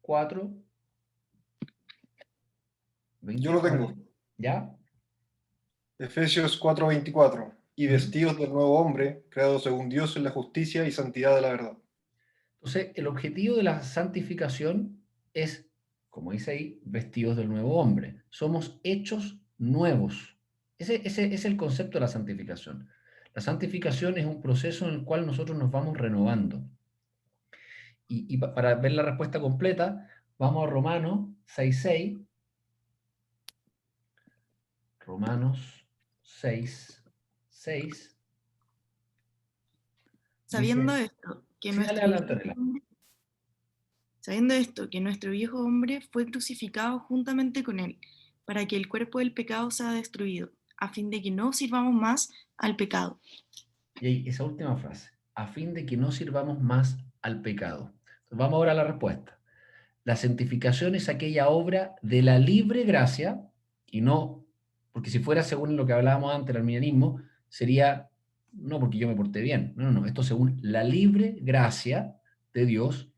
4, Yo lo tengo. ¿ya? Efesios 4:24. Y Ujú. vestidos del nuevo hombre, creado según Dios en la justicia y santidad de la verdad. Entonces, el objetivo de la santificación es, como dice ahí, vestidos del nuevo hombre. Somos hechos nuevos. Ese es el concepto de la santificación. La santificación es un proceso en el cual nosotros nos vamos renovando. Y para ver la respuesta completa, vamos a Romanos 6:6. Romanos 6, 6. Sabiendo Dice, esto, que sí, dale nuestro adelante, viejo Adela. hombre, sabiendo esto, que nuestro viejo hombre fue crucificado juntamente con él, para que el cuerpo del pecado sea destruido, a fin de que no sirvamos más al pecado. Y ahí, esa última frase, a fin de que no sirvamos más al pecado. Entonces, vamos ahora a la respuesta. La santificación es aquella obra de la libre gracia, y no, porque si fuera según lo que hablábamos antes, el arminianismo, sería, no porque yo me porté bien, no, esto según la libre gracia de Dios,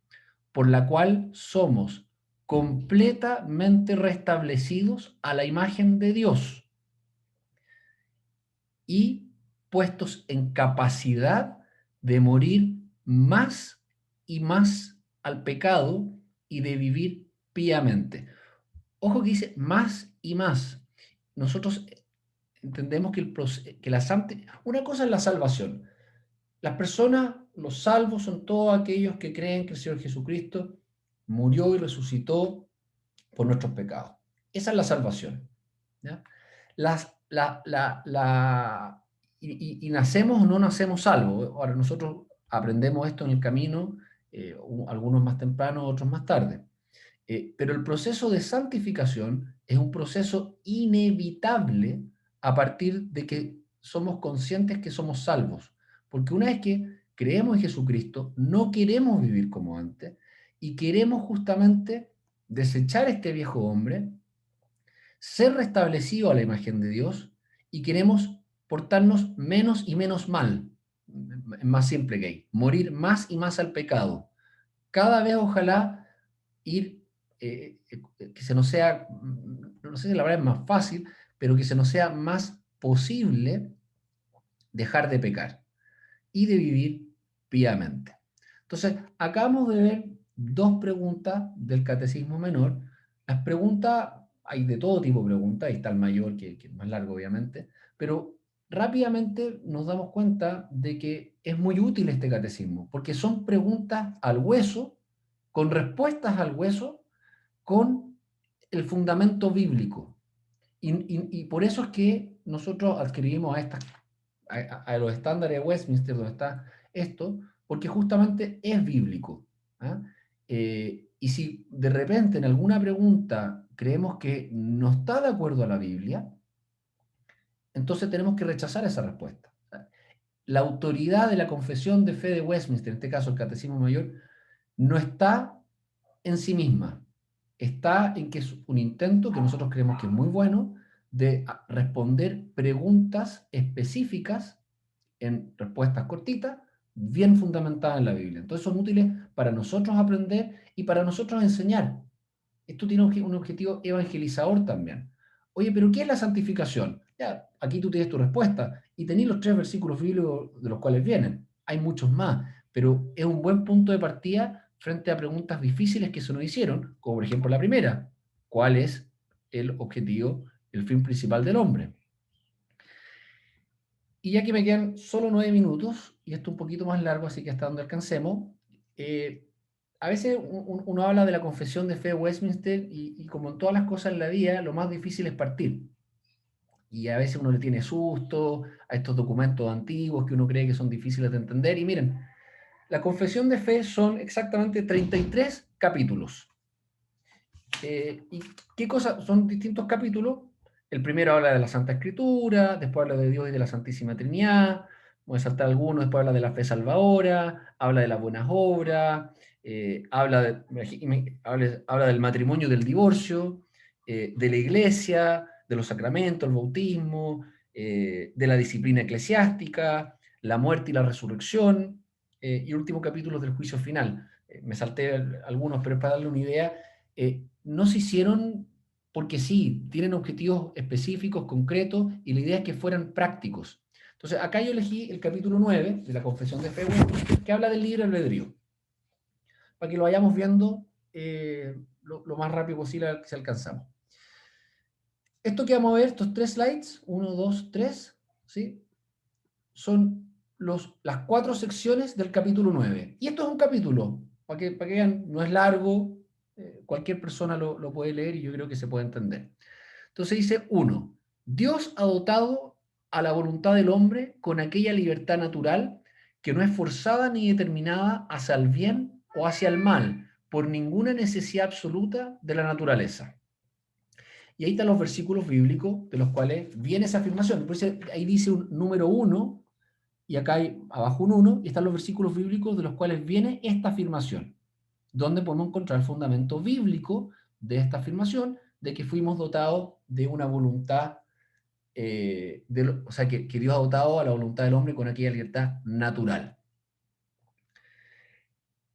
por la cual somos completamente restablecidos a la imagen de Dios y puestos en capacidad de morir más y más al pecado y de vivir piamente. Ojo que dice más y más. Nosotros entendemos que, una cosa es la salvación. Las personas, los salvos, son todos aquellos que creen que el Señor Jesucristo murió y resucitó por nuestros pecados. Esa es la salvación. ¿Ya? Y nacemos o no nacemos salvos. Ahora, nosotros aprendemos esto en el camino, algunos más temprano, otros más tarde. Pero el proceso de santificación es un proceso inevitable a partir de que somos conscientes que somos salvos. Porque una vez que creemos en Jesucristo, no queremos vivir como antes y queremos justamente desechar este viejo hombre, ser restablecido a la imagen de Dios y queremos portarnos menos y menos mal. Es más simple que hay. Morir más y más al pecado. Cada vez ojalá ir, que se nos sea, no sé si la verdad es más fácil, pero que se nos sea más posible dejar de pecar y de vivir piamente. Entonces, acabamos de ver dos preguntas del Catecismo Menor. Las preguntas, hay de todo tipo de preguntas, ahí está el mayor, que es más largo obviamente, pero rápidamente nos damos cuenta de que es muy útil este catecismo, porque son preguntas al hueso, con respuestas al hueso, con el fundamento bíblico. Y por eso es que nosotros adscribimos a los estándares de Westminster, donde está esto, porque justamente es bíblico. ¿Ah? Y si de repente en alguna pregunta creemos que no está de acuerdo a la Biblia, entonces tenemos que rechazar esa respuesta. La autoridad de la confesión de fe de Westminster, en este caso el Catecismo Mayor, no está en sí misma, está en que es un intento que nosotros creemos que es muy bueno de responder preguntas específicas en respuestas cortitas, bien fundamentadas en la Biblia. Entonces son útiles para nosotros aprender y para nosotros enseñar. Esto tiene un objetivo evangelizador también. Oye, pero ¿qué es la santificación? Ya, aquí tú tienes tu respuesta y tenés los 3 versículos bíblicos de los cuales vienen. Hay muchos más, pero es un buen punto de partida frente a preguntas difíciles que se nos hicieron, como por ejemplo la primera: ¿cuál es el objetivo, el fin principal del hombre? Y ya que me quedan solo 9 minutos, y esto un poquito más largo, así que hasta donde alcancemos, a veces uno habla de la confesión de fe de Westminster y como en todas las cosas en la vida, lo más difícil es partir. Y a veces uno le tiene susto a estos documentos antiguos que uno cree que son difíciles de entender. Y miren, la confesión de fe son exactamente 33 capítulos. ¿Y qué cosas? Son distintos capítulos. El primero habla de la Santa Escritura, después habla de Dios y de la Santísima Trinidad, voy a saltar algunos, después habla de la fe salvadora, habla de las buenas obras, habla del matrimonio y del divorcio, de la iglesia, de los sacramentos, el bautismo, de la disciplina eclesiástica, la muerte y la resurrección, y el último capítulo del juicio final. Me salté algunos, pero para darle una idea, no se hicieron porque sí, tienen objetivos específicos, concretos, y la idea es que fueran prácticos. Entonces, acá yo elegí el capítulo 9 de la Confesión de Fe, que habla del libre albedrío, para que lo vayamos viendo lo más rápido posible si alcanzamos. Esto que vamos a ver, estos 3 slides, 1, 2, 3, ¿sí? Son las 4 secciones del capítulo 9. Y esto es un capítulo, para que vean, no es largo, cualquier persona lo puede leer y yo creo que se puede entender. Entonces dice 1, Dios ha dotado a la voluntad del hombre con aquella libertad natural que no es forzada ni determinada hacia el bien o hacia el mal, por ninguna necesidad absoluta de la naturaleza. Y ahí están los versículos bíblicos de los cuales viene esa afirmación. Por eso ahí dice un número 1, y acá hay abajo un 1, y están los versículos bíblicos de los cuales viene esta afirmación, donde podemos encontrar el fundamento bíblico de esta afirmación, de que fuimos dotados de una voluntad, o sea, que Dios ha dotado a la voluntad del hombre con aquella libertad natural.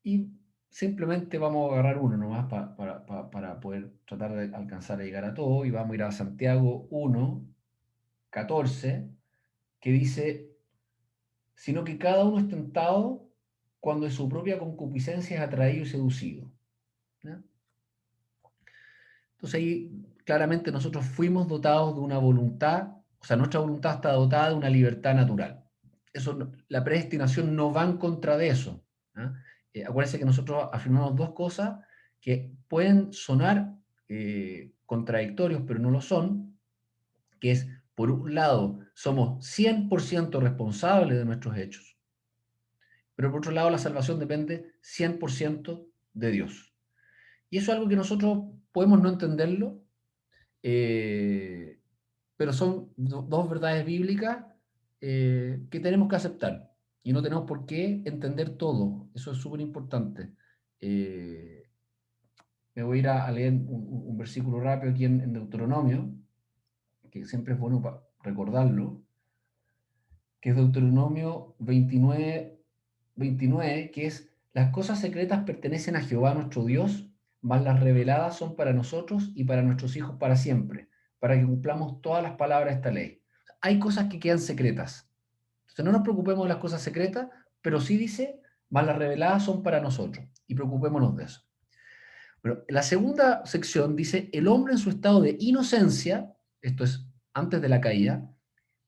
Y simplemente vamos a agarrar uno nomás para poder tratar de alcanzar a llegar a todo, y vamos a ir a Santiago 1, 14, que dice, sino que cada uno es tentado cuando de su propia concupiscencia es atraído y seducido. ¿Ya? Entonces ahí claramente nosotros fuimos dotados de una voluntad, o sea, nuestra voluntad está dotada de una libertad natural. Eso, la predestinación no va en contra de eso. ¿Ah? Acuérdense que nosotros afirmamos dos cosas que pueden sonar contradictorios, pero no lo son, que es, por un lado, somos 100% responsables de nuestros hechos, pero por otro lado, la salvación depende 100% de Dios. Y eso es algo que nosotros podemos no entenderlo, pero son dos verdades bíblicas que tenemos que aceptar. Y no tenemos por qué entender todo. Eso es súper importante. Me voy a ir a leer un versículo rápido aquí en Deuteronomio, que siempre es bueno recordarlo, que es Deuteronomio 29, que es: las cosas secretas pertenecen a Jehová nuestro Dios, mas las reveladas son para nosotros y para nuestros hijos para siempre, para que cumplamos todas las palabras de esta ley. Hay cosas que quedan secretas. Entonces no nos preocupemos de las cosas secretas, pero sí dice, mas las reveladas son para nosotros, y preocupémonos de eso. Bueno, la segunda sección dice, el hombre en su estado de inocencia, esto es antes de la caída,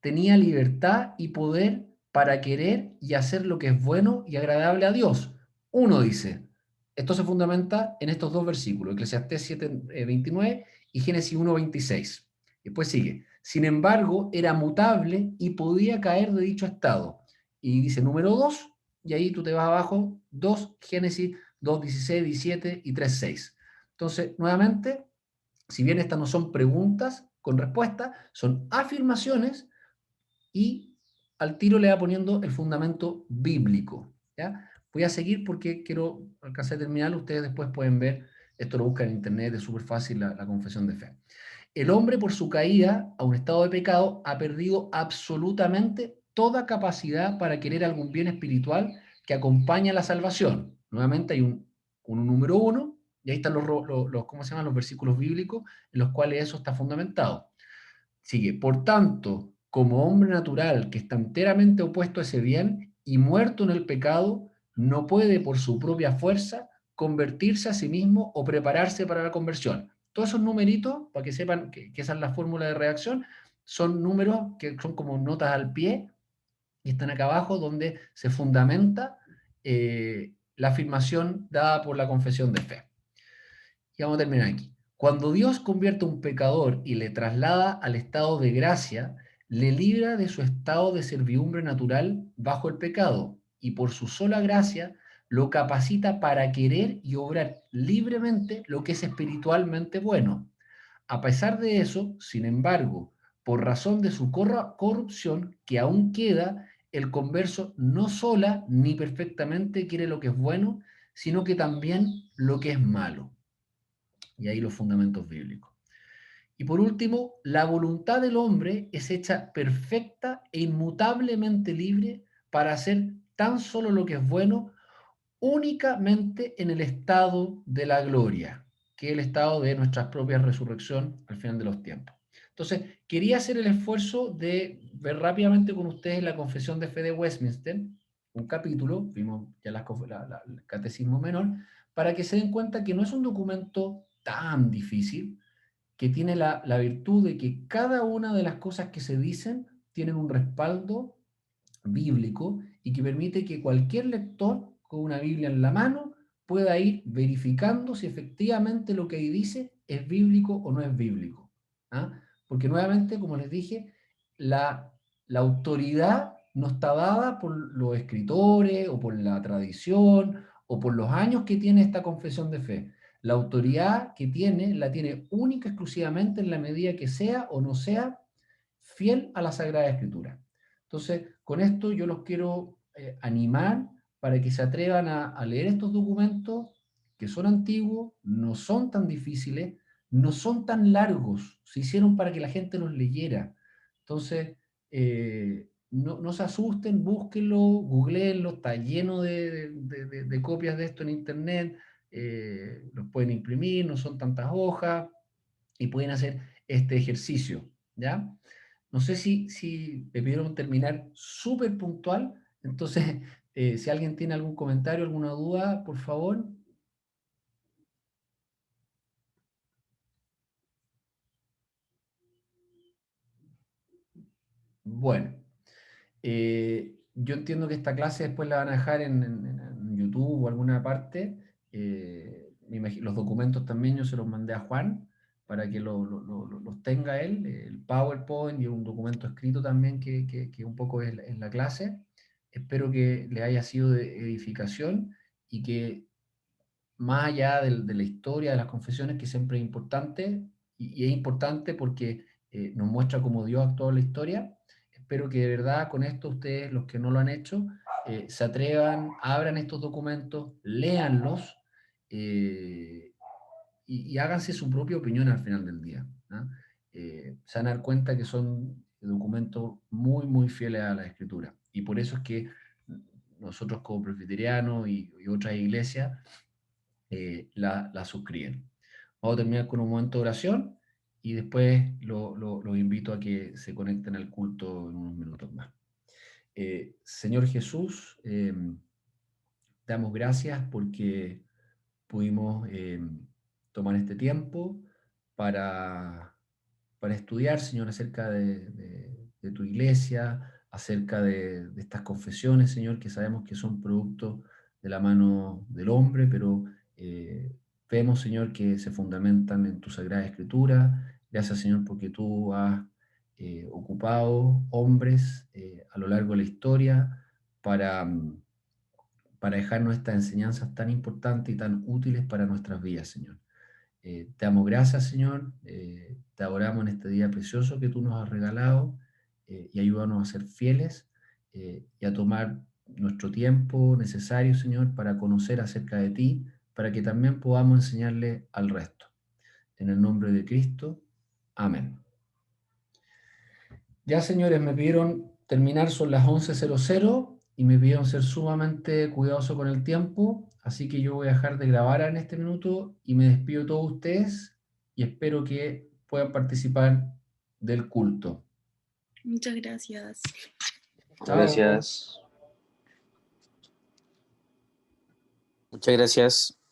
tenía libertad y poder para querer y hacer lo que es bueno y agradable a Dios. Uno dice, esto se fundamenta en estos dos versículos, Eclesiastés 7:29 y Génesis 1:26. Después sigue, sin embargo, era mutable y podía caer de dicho estado. Y dice número 2, y ahí tú te vas abajo, 2 Génesis 2:16, 17 y 3:6. Entonces, nuevamente, si bien estas no son preguntas con respuesta, son afirmaciones, y al tiro le va poniendo el fundamento bíblico. ¿Ya? Voy a seguir porque quiero alcanzar a terminar. Ustedes después pueden ver, esto lo buscan en internet, es súper fácil la confesión de fe. El hombre, por su caída a un estado de pecado, ha perdido absolutamente toda capacidad para querer algún bien espiritual que acompaña la salvación. Nuevamente hay un número 1, y ahí están ¿cómo se llaman? Los versículos bíblicos en los cuales eso está fundamentado. Sigue, por tanto, como hombre natural que está enteramente opuesto a ese bien y muerto en el pecado, no puede por su propia fuerza convertirse a sí mismo o prepararse para la conversión. Todos esos numeritos, para que sepan que esa es la fórmula de reacción, son números que son como notas al pie y están acá abajo donde se fundamenta la afirmación dada por la confesión de fe. Y vamos a terminar aquí. Cuando Dios convierte a un pecador y le traslada al estado de gracia, le libra de su estado de servidumbre natural bajo el pecado y por su sola gracia lo capacita para querer y obrar libremente lo que es espiritualmente bueno. A pesar de eso, sin embargo, por razón de su corrupción que aún queda, el converso no sola ni perfectamente quiere lo que es bueno, sino que también lo que es malo. Y ahí los fundamentos bíblicos. Y por último, la voluntad del hombre es hecha perfecta e inmutablemente libre para hacer tan solo lo que es bueno, únicamente en el estado de la gloria, que es el estado de nuestra propia resurrección al final de los tiempos. Entonces, quería hacer el esfuerzo de ver rápidamente con ustedes la Confesión de Fe de Westminster, un capítulo, vimos ya el Catecismo Menor, para que se den cuenta que no es un documento tan difícil, que tiene la virtud de que cada una de las cosas que se dicen tienen un respaldo bíblico y que permite que cualquier lector con una Biblia en la mano pueda ir verificando si efectivamente lo que ahí dice es bíblico o no es bíblico. ¿Ah? porque nuevamente, como les dije, la autoridad no está dada por los escritores o por la tradición o por los años que tiene esta confesión de fe. La autoridad que tiene, la tiene única, exclusivamente en la medida que sea o no sea fiel a la Sagrada Escritura. Entonces, con esto yo los quiero animar para que se atrevan a leer estos documentos que son antiguos, no son tan difíciles, no son tan largos, se hicieron para que la gente los leyera. Entonces, no se asusten, búsquenlo, googleenlo, está lleno de copias de esto en internet, los pueden imprimir, no son tantas hojas, y pueden hacer este ejercicio, ¿ya? No sé si me pidieron terminar súper puntual, entonces, si alguien tiene algún comentario, alguna duda, por favor. Bueno, yo entiendo que esta clase después la van a dejar en YouTube o alguna parte. Los documentos también yo se los mandé a Juan para que los tenga él, el PowerPoint y un documento escrito también que un poco es la clase. Espero que le haya sido de edificación y que más allá de la historia, de las confesiones, que siempre es importante, y es importante porque nos muestra cómo Dios actuó en la historia. Espero que de verdad con esto ustedes, los que no lo han hecho, se atrevan, abran estos documentos, léanlos, y háganse su propia opinión al final del día, ¿no? Se van a dar cuenta que son documentos muy, muy fieles a la Escritura. Y por eso es que nosotros como presbiterianos y otras iglesias la suscriben. Vamos a terminar con un momento de oración y después los invito a que se conecten al culto en unos minutos más. Señor Jesús, damos gracias porque pudimos tomar este tiempo para, para estudiar, Señor, acerca de tu iglesia, acerca de estas confesiones, Señor, que sabemos que son producto de la mano del hombre, pero vemos, Señor, que se fundamentan en tu Sagrada Escritura. Gracias, Señor, porque tú has ocupado hombres a lo largo de la historia para, para dejarnos estas enseñanzas tan importantes y tan útiles para nuestras vidas, Señor. Te damos gracias, Señor, te adoramos en este día precioso que tú nos has regalado, y ayúdanos a ser fieles y a tomar nuestro tiempo necesario, Señor, para conocer acerca de ti, para que también podamos enseñarle al resto. En el nombre de Cristo, amén. Ya, señores, me pidieron terminar, son las 11:00 y me pidieron ser sumamente cuidadoso con el tiempo, así que yo voy a dejar de grabar en este minuto y me despido de todos ustedes y espero que puedan participar del culto. Muchas gracias. Chao. Gracias. Muchas gracias.